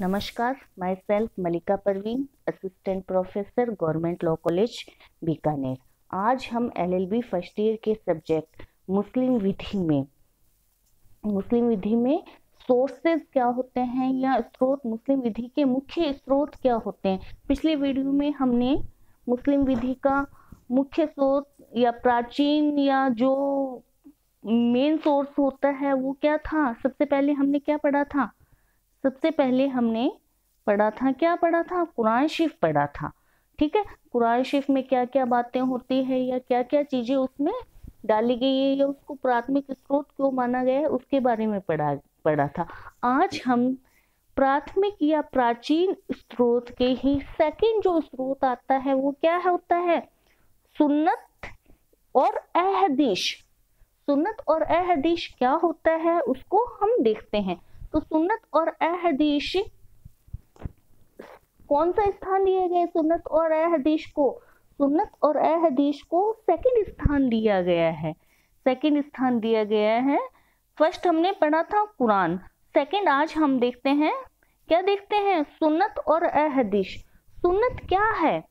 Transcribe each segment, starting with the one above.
नमस्कार, myself Malika Parveen, assistant professor government law college Bikaner. आज हम एलएलबी फर्स्ट ईयर के सब्जेक्ट मुस्लिम विधि में सोर्सेज क्या होते हैं या स्रोत, मुस्लिम विधि के मुख्य स्रोत क्या होते हैं। पिछले वीडियो में हमने मुस्लिम विधि का मुख्य स्रोत या प्राचीन या जो मेन सोर्स होता है वो क्या था। सबसे पहले हमने क्या पढ़ा था? सबसे पहले हमने क्या पढ़ा था? कुरान शरीफ पढ़ा था। ठीक है, कुरान शरीफ में क्या क्या बातें होती है या क्या क्या चीजें उसमें डाली गई है या उसको प्राथमिक स्रोत क्यों माना गया है उसके बारे में पढ़ा था। आज हम प्राथमिक या प्राचीन स्रोत के ही सेकंड जो स्रोत आता है वो क्या होता है? सुन्नत और अहदीस। सुन्नत और अहदीस क्या होता है उसको हम देखते हैं। तो सुन्नत और अहदीस कौन सा स्थान दिया गया? सुन्नत और अहदीस को, सुन्नत और अहदीस को सेकंड स्थान दिया गया है। सेकंड स्थान दिया गया है। फर्स्ट हमने पढ़ा था कुरान, सेकंड आज हम देखते हैं, क्या देखते हैं? सुन्नत और अहदीस। सुन्नत क्या है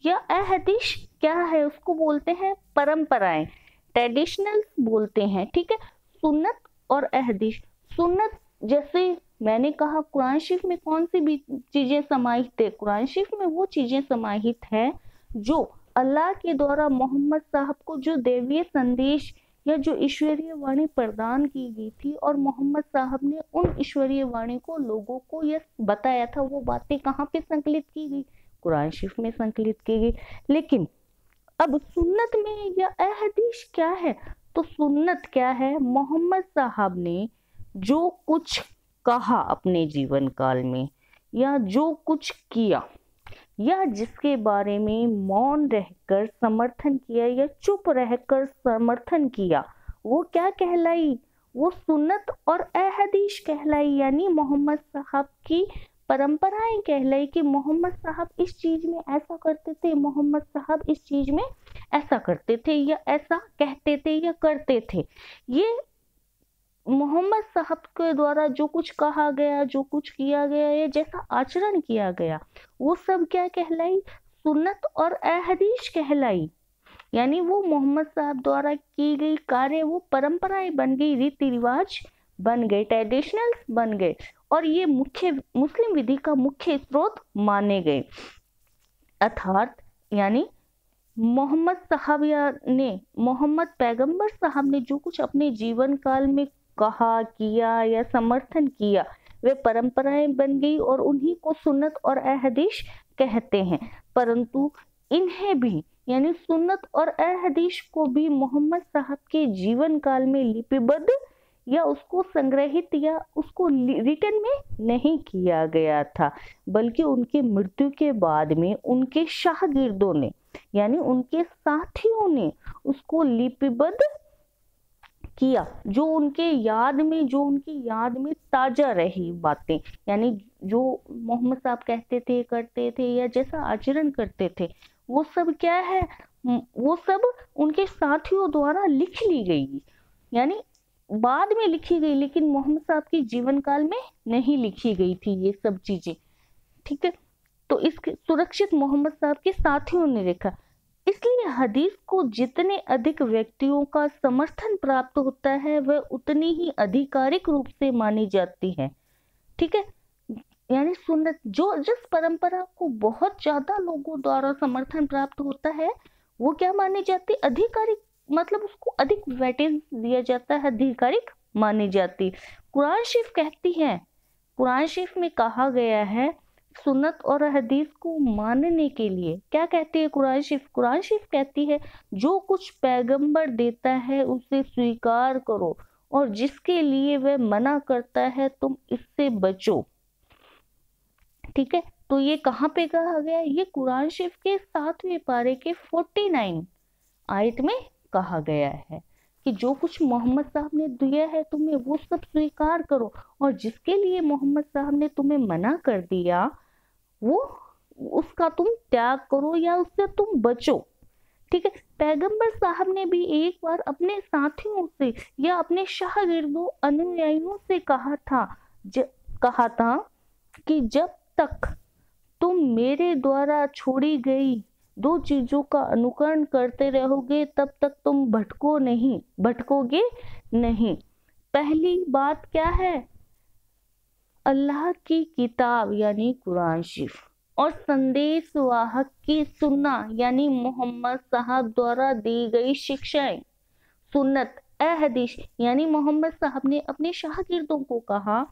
या अहदीस क्या है? उसको बोलते हैं परंपराएं, ट्रेडिशनल बोलते हैं। ठीक है, सुन्नत और अहदीस। सुन्नत जैसे मैंने कहा कुरान शरीफ में कौन सी भी चीजें समाहित है? कुरान शरीफ में वो चीजें समाहित है जो अल्लाह के द्वारा मोहम्मद साहब को जो दैवीय संदेश या जो ईश्वरीय वाणी प्रदान की गई थी और मोहम्मद साहब ने उन ईश्वरीय वाणी को लोगों को यह बताया था, वो बातें कहाँ पे संकलित की गई? कुरान शरीफ में संकलित की गई। लेकिन अब सुन्नत में या अहदीस क्या है? तो सुन्नत क्या है? मोहम्मद साहब ने जो कुछ कहा अपने जीवन काल में या जो कुछ किया या जिसके बारे में मौन रहकर समर्थन किया या चुप रहकर समर्थन किया, वो क्या कहलाई? वो सुन्नत और अहदीस कहलाई। यानी मोहम्मद साहब की परंपराएं कहलाई कि मोहम्मद साहब इस चीज में ऐसा करते थे, मोहम्मद साहब इस चीज में ऐसा करते थे या ऐसा कहते थे या करते थे। ये मोहम्मद साहब के द्वारा जो कुछ कहा गया, जो कुछ किया गया या जैसा आचरण किया गया, वो सब क्या कहलाई? सुन्नत और अहदीस कहलाई। यानी वो मोहम्मद साहब द्वारा की गई कार्य वो परंपराएं बन गई, रीति रिवाज बन गए, ट्रेडिशनल्स बन गए और ये मुख्य मुस्लिम विधि का मुख्य स्रोत माने गए। अर्थात यानी मोहम्मद पैगंबर साहब ने जो कुछ अपने जीवन काल में कहा, किया या समर्थन किया, वे परंपराएं बन गई और उन्हीं को सुन्नत और अहदीस कहते हैं। परंतु इन्हें भी यानी सुन्नत और अहदीस को भी मोहम्मद साहब के जीवन काल में लिपिबद्ध या उसको संग्रहित या उसको रिटन में नहीं किया गया था, बल्कि उनके मृत्यु के बाद में उनके शाहगिर्दों ने यानी उनके साथियों ने उसको लिपिबद्ध किया, जो उनकी याद में ताजा रही बातें। यानी जो मोहम्मद साहब कहते थे, करते थे या जैसा आचरण करते थे, वो सब क्या है? वो सब उनके साथियों द्वारा लिख ली गई, यानी बाद में लिखी गई, लेकिन मोहम्मद साहब के जीवन काल में नहीं लिखी गई थी ये सब चीजें। ठीक है, तो इसके सुरक्षित मोहम्मद साहब के साथियों ने लिखा। इसलिए हदीस को जितने अधिक व्यक्तियों का समर्थन प्राप्त होता है वह उतनी ही आधिकारिक रूप से मानी जाती है। ठीक है, यानी सुन्नत जो जिस परंपरा को बहुत ज्यादा लोगों द्वारा समर्थन प्राप्त होता है वो क्या मानी जाती? आधिकारिक, मतलब उसको अधिक वेटेज दिया जाता है, आधिकारिक मानी जाती। कुरान शरीफ कहती है, कुरान शरीफ में कहा गया है सुन्नत और हदीस को मानने के लिए क्या कहती है कुरान शरीफ? कुरान शरीफ कहती है जो कुछ पैगंबर देता है उसे स्वीकार करो और जिसके लिए वह मना करता है तुम इससे बचो। ठीक है, तो ये कहाँ पे कहा गया? ये कुरान शरीफ के 7वें पारे के 49 आयत में कहा गया है कि जो कुछ मोहम्मद साहब ने दिया है तुम्हें वो सब स्वीकार करो और जिसके लिए मोहम्मद साहब ने तुम्हें मना कर दिया वो उसका तुम त्याग करो या उससे तुम बचो। ठीक है, पैगंबर साहब ने भी एक बार अपने साथियों से या अपने शागिर्दों अनुयायियों से कहा था कि जब तक तुम मेरे द्वारा छोड़ी गई दो चीजों का अनुकरण करते रहोगे तब तक तुम भटकोगे नहीं। पहली बात क्या है? अल्लाह की किताब यानी कुरान शरीफ और संदेश वाहक की सुन्ना यानी मोहम्मद साहब द्वारा दी गई शिक्षाएं। सुन्नत ए हदीस यानी मोहम्मद साहब ने अपने शागिर्दों को कहा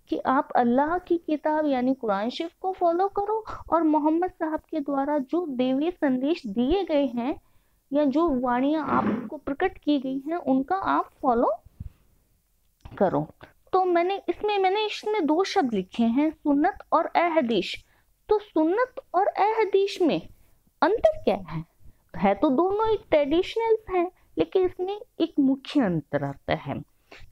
कि आप अल्लाह की किताब यानी कुरान शरीफ को फॉलो करो और मोहम्मद साहब के द्वारा जो दैवीय संदेश दिए गए हैं या जो वाणियां आपको प्रकट की गई हैं उनका आप फॉलो करो। तो मैंने इसमें दो शब्द लिखे हैं, सुन्नत और ए हदीस। तो सुन्नत और ए हदीस में अंतर क्या है तो दोनों ही ट्रेडिशनल्स हैं, लेकिन इसमें एक मुख्य अंतर आता है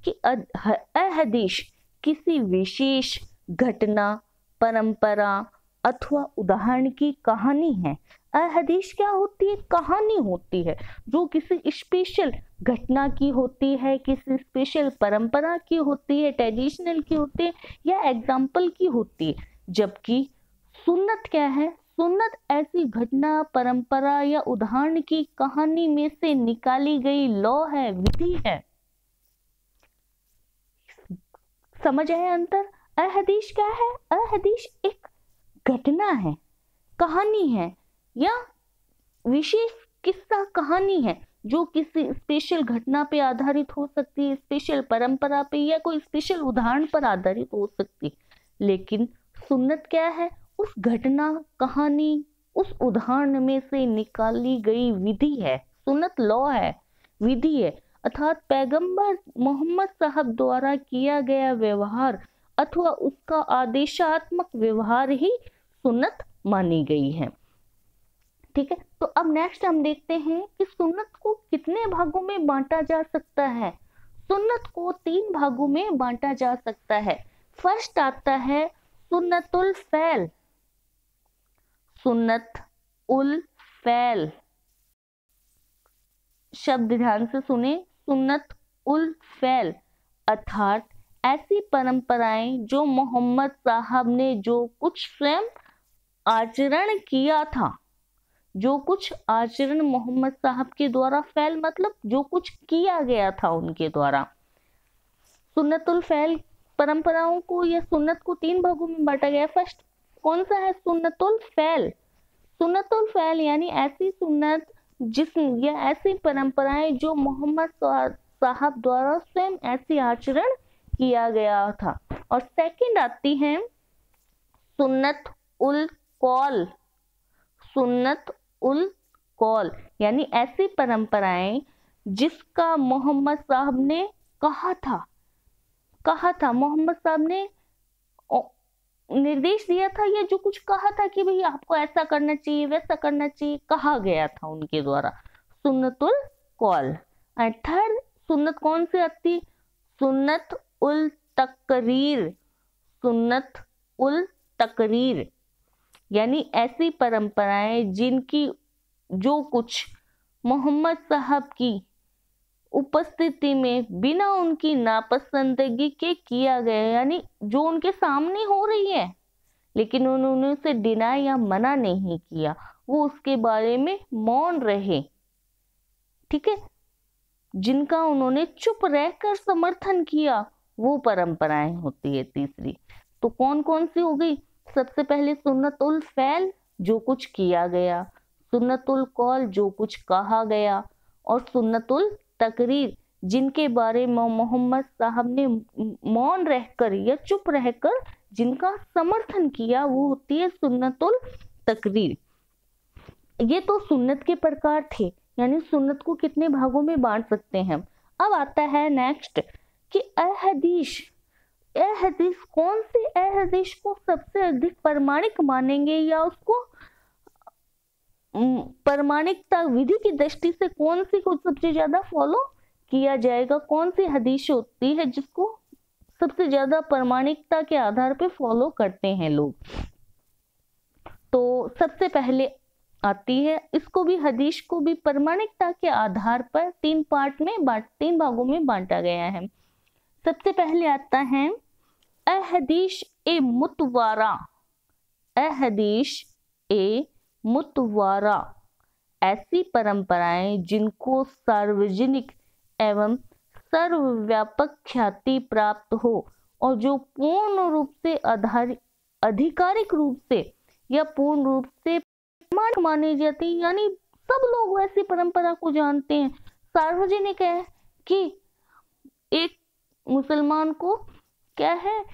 कि ए हदीस किसी विशेष घटना, परंपरा अथवा उदाहरण की कहानी है। हदीस क्या होती है? कहानी होती है जो किसी स्पेशल घटना की होती है, किसी स्पेशल परंपरा की होती है, ट्रेडिशनल की होती है या एग्जाम्पल की होती है। जबकि सुन्नत क्या है? सुन्नत ऐसी घटना, परंपरा या उदाहरण की कहानी में से निकाली गई लॉ है, विधि है। समझ आया अंतर? हदीस क्या है? हदीस एक घटना है, कहानी है या विशेष किस्सा कहानी है जो किसी स्पेशल घटना पे आधारित हो सकती है, स्पेशल परंपरा पे या कोई स्पेशल उदाहरण पर आधारित हो सकती है। लेकिन सुन्नत क्या है? उस घटना, कहानी, उस उदाहरण में से निकाली गई विधि है। सुन्नत लॉ है, विधि है, अर्थात पैगंबर मोहम्मद साहब द्वारा किया गया व्यवहार अथवा उसका आदेशात्मक व्यवहार ही सुन्नत मानी गई है। ठीक है, तो अब नेक्स्ट हम देखते हैं कि सुन्नत को कितने भागों में बांटा जा सकता है। सुन्नत को 3 भागों में बांटा जा सकता है। फर्स्ट आता है सुन्नतुल फैल। सुन्नत उल फैल शब्द ध्यान से सुने, सुन्नत उल फैल अर्थात ऐसी परंपराएं जो मोहम्मद साहब ने जो कुछ स्वयं आचरण किया था, जो कुछ आचरण मोहम्मद साहब के द्वारा, फैल मतलब जो कुछ किया गया था उनके द्वारा। सुन्नतुल फैल परंपराओं को या सुन्नत को 3 भागों में बांटा गया। फर्स्ट कौन सा है? सुन्नतुल फैल। सुन्नतुल फैल यानी ऐसी सुन्नत या ऐसी परंपराएं जो मोहम्मद साहब द्वारा स्वयं ऐसी आचरण किया गया था। और सेकंड आती है सुन्नत उल कौल। सुन्नत उल कौल यानी ऐसी परंपराएं जिसका मोहम्मद साहब ने कहा था, मोहम्मद साहब ने निर्देश दिया था या जो कुछ कहा था कि भाई आपको ऐसा करना चाहिए, वैसा करना चाहिए, कहा गया था उनके द्वारा, सुन्नतुल कौल। और थर्ड सुन्नत कौन सी आती? सुन्नत उल तकरीर। सुन्नत उल तकरीर यानी ऐसी परंपराएं जिनकी जो कुछ मोहम्मद साहब की उपस्थिति में बिना उनकी नापसंदगी के किया गया, यानी जो उनके सामने हो रही है लेकिन उन्होंने उसे डिनाई या मना नहीं किया, वो उसके बारे में मौन रहे। ठीक है, जिनका उन्होंने चुप रहकर समर्थन किया, वो परंपराएं होती है तीसरी। तो कौन कौन सी हो गई? सबसे पहले सुन्नतुल फैल जो कुछ किया गया, सुन्नतुल कौल जो कुछ कहा गया, और सुन्नतुल तकरीर जिनके बारे में मोहम्मद साहब ने मौन रहकर या चुप रहकर जिनका समर्थन किया, वो होती है सुन्नतुल तकरीर। ये तो सुन्नत के प्रकार थे, यानी सुन्नत को कितने भागों में बांट सकते हैं। अब आता है नेक्स्ट कि अहदीस। अहदीस कौन सी अहदीस को सबसे अधिक प्रमाणिक मानेंगे या उसको प्रमाणिकता विधि की दृष्टि से कौन सी को सबसे ज्यादा फॉलो किया जाएगा? कौन सी हदीस होती है जिसको सबसे ज्यादा प्रमाणिकता के आधार पे फॉलो करते हैं लोग? तो सबसे पहले आती है, इसको भी हदीस को भी प्रमाणिकता के आधार पर 3 भागों में बांटा गया है। सबसे पहले आता है अहदीश ए मुतवारा, अहदीश ए मुतवारा ऐसी परंपराएं जिनको सार्वजनिक एवं सर्वव्यापक ख्याति प्राप्त हो और जो पूर्ण रूप से आधिकारिक रूप से या पूर्ण रूप से मानी जाती है, यानी सब लोग ऐसी परंपरा को जानते हैं। सार्वजनिक है कि एक मुसलमान को क्या है,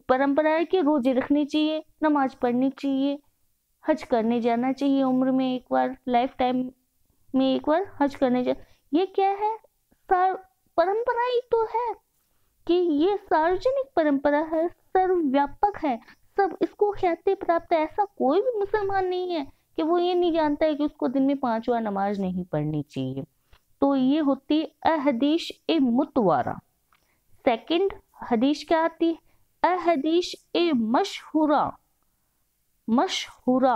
परंपरा है कि रोजे रखनी चाहिए, नमाज पढ़नी चाहिए, हज करने जाना चाहिए, उम्र में एक बार, लाइफ टाइम में एक बार हज करने जा, ये क्या है, परंपरा ही तो है कि ये सार्वजनिक परंपरा है, सर्वव्यापक है, सब इसको ख्याति प्राप्त है। ऐसा कोई भी मुसलमान नहीं है कि वो ये नहीं जानता है कि उसको दिन में 5 बार नमाज नहीं पढ़नी चाहिए। तो ये होती अहदीश ए मुतवारा। सेकंड हदीश क्या आती है, अहदीश ए मशहूरा, मशहूरा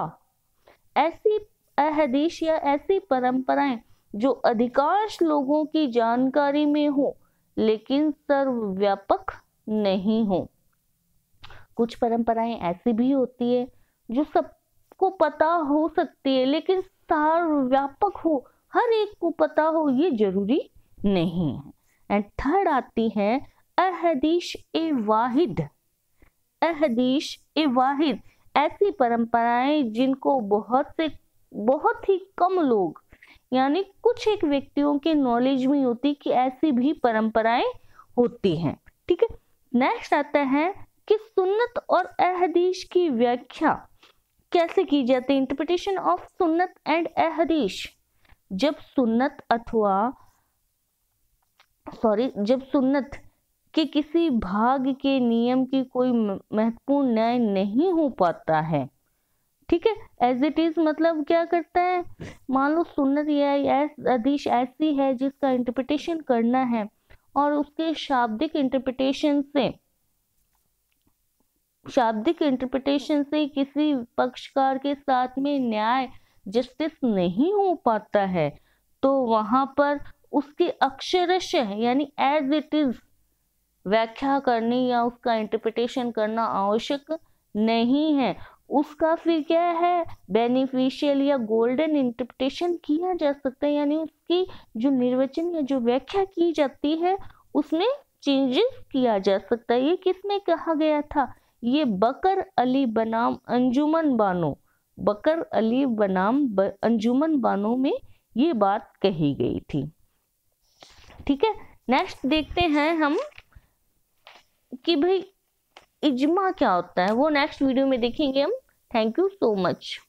ऐसी अहदीश या ऐसी परंपराएं जो अधिकांश लोगों की जानकारी में हो लेकिन सर्वव्यापक नहीं हो। कुछ परंपराएं ऐसी भी होती है जो सबको पता हो सकती है लेकिन सर्वव्यापक हो, हर एक को पता हो, ये जरूरी नहीं है। एंड थर्ड आती है अहदीश ए वाहिद, अहदीश ए वाहिद ऐसी परंपराएं जिनको बहुत ही कम लोग यानी कुछ एक व्यक्तियों के नॉलेज में होती कि ऐसी भी परंपराएं होती हैं। ठीक है, नेक्स्ट आता है कि सुन्नत और अहदीश की व्याख्या कैसे की जाती है, इंटरप्रिटेशन ऑफ सुन्नत एंड अहदीश। जब सुन्नत के किसी भाग के नियम की कोई महत्वपूर्ण न्याय नहीं हो पाता है, ठीक है, एज इट इज मतलब क्या करता है, मान लो सुन्नत या हदीस ऐसी है जिसका इंटरप्रिटेशन करना है और उसके शाब्दिक इंटरप्रिटेशन से किसी पक्षकार के साथ में न्याय जस्टिस नहीं हो पाता है, तो वहां पर उसकी अक्षरशः यानी एज इट इज व्याख्या करनी या उसका इंटरप्रिटेशन करना आवश्यक नहीं है। उसका फिर क्या है, बेनिफिशियल या गोल्डन इंटरप्रिटेशन किया जा सकता है, यानी उसकी जो निर्वचन या जो व्याख्या की जाती है उसमें चेंजेस किया जा सकता है। ये किसमें कहा गया था, ये बकर अली बनाम अंजुमन बानो, बकर अली बनाम अंजुमन बानो में ये बात कही गई थी। ठीक है, नेक्स्ट देखते हैं हम कि भाई इज्मा क्या होता है, वो नेक्स्ट वीडियो में देखेंगे हम। Thank you so much.